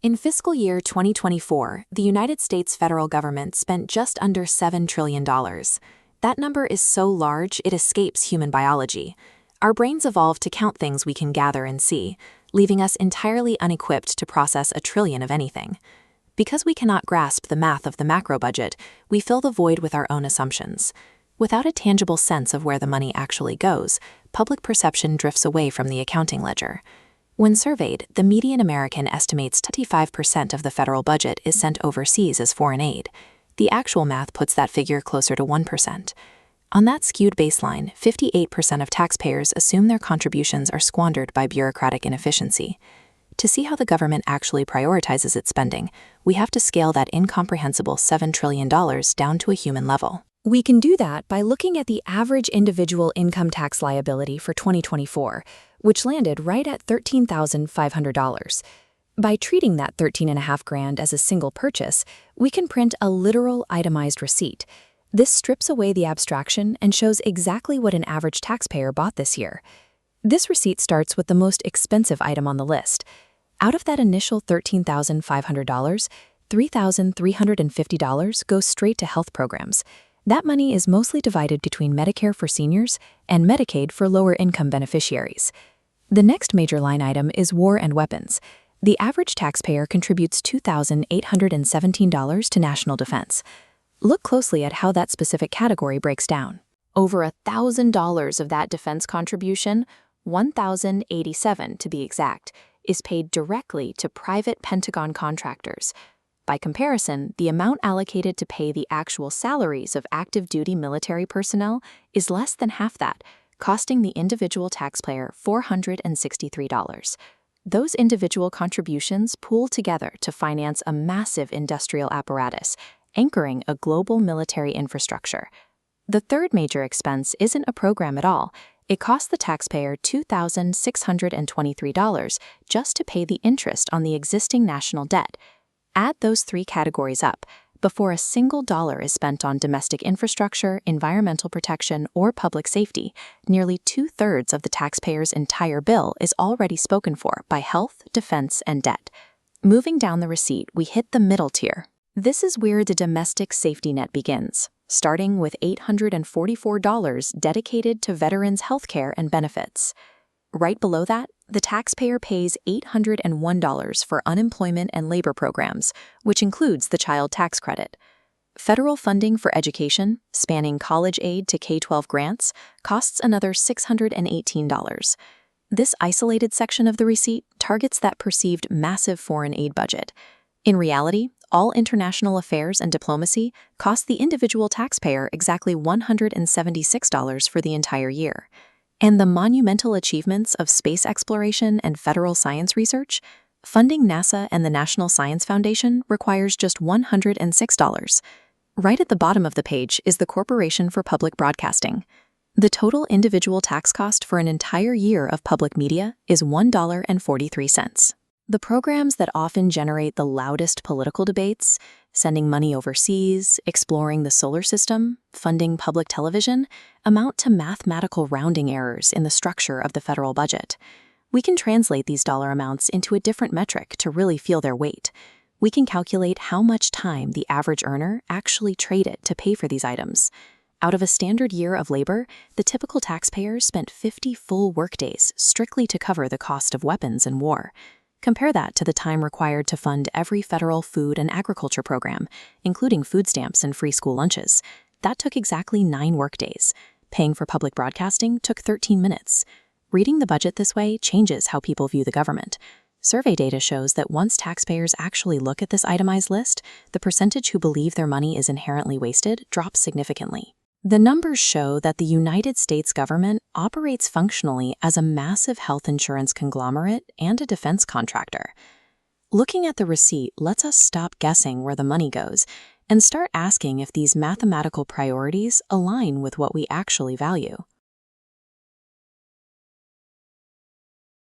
In fiscal year 2024, the United States federal government spent just under $7 trillion. That number is so large it escapes human biology. Our brains evolved to count things we can gather and see, leaving us entirely unequipped to process a trillion of anything. Because we cannot grasp the math of the macro budget, we fill the void with our own assumptions. Without a tangible sense of where the money actually goes, public perception drifts away from the accounting ledger. When surveyed, the median American estimates 25% of the federal budget is sent overseas as foreign aid. The actual math puts that figure closer to 1%. On that skewed baseline, 58% of taxpayers assume their contributions are squandered by bureaucratic inefficiency. To see how the government actually prioritizes its spending, we have to scale that incomprehensible $7 trillion down to a human level. We can do that by looking at the average individual income tax liability for 2024, which landed right at $13,500. By treating that $13,500 as a single purchase, we can print a literal itemized receipt. This strips away the abstraction and shows exactly what an average taxpayer bought this year. This receipt starts with the most expensive item on the list. Out of that initial $13,500, $3,350 goes straight to health programs. That money is mostly divided between Medicare for seniors and Medicaid for lower-income beneficiaries. The next major line item is war and weapons. The average taxpayer contributes $2,817 to national defense. Look closely at how that specific category breaks down. Over $1,000 of that defense contribution, $1,087 to be exact, is paid directly to private Pentagon contractors. By comparison, the amount allocated to pay the actual salaries of active-duty military personnel is less than half that, costing the individual taxpayer $463. Those individual contributions pool together to finance a massive industrial apparatus, anchoring a global military infrastructure. The third major expense isn't a program at all. It costs the taxpayer $2,623 just to pay the interest on the existing national debt. Add those three categories up before a single dollar is spent on domestic infrastructure, environmental protection, or public safety. Nearly 2/3 of the taxpayer's entire bill is already spoken for by health, defense, and debt. Moving down the receipt, we hit the middle tier. This is where the domestic safety net begins, starting with $844 dedicated to veterans' healthcare and benefits. Right below that, the taxpayer pays $801 for unemployment and labor programs, which includes the child tax credit. Federal funding for education, spanning college aid to K-12 grants, costs another $618. This isolated section of the receipt targets that perceived massive foreign aid budget. In reality, all international affairs and diplomacy cost the individual taxpayer exactly $176 for the entire year. And the monumental achievements of space exploration and federal science research, funding NASA and the National Science Foundation requires just $106. Right at the bottom of the page is the Corporation for Public Broadcasting. The total individual tax cost for an entire year of public media is $1.43. The programs that often generate the loudest political debates, sending money overseas, exploring the solar system, funding public television, amount to mathematical rounding errors in the structure of the federal budget. We can translate these dollar amounts into a different metric to really feel their weight. We can calculate how much time the average earner actually traded to pay for these items. Out of a standard year of labor, the typical taxpayer spent 50 full workdays strictly to cover the cost of weapons in war. Compare that to the time required to fund every federal food and agriculture program, including food stamps and free school lunches. That took exactly 9 workdays. Paying for public broadcasting took 13 minutes. Reading the budget this way changes how people view the government. Survey data shows that once taxpayers actually look at this itemized list, the percentage who believe their money is inherently wasted drops significantly. The numbers show that the United States government operates functionally as a massive health insurance conglomerate and a defense contractor. Looking at the receipt lets us stop guessing where the money goes and start asking if these mathematical priorities align with what we actually value.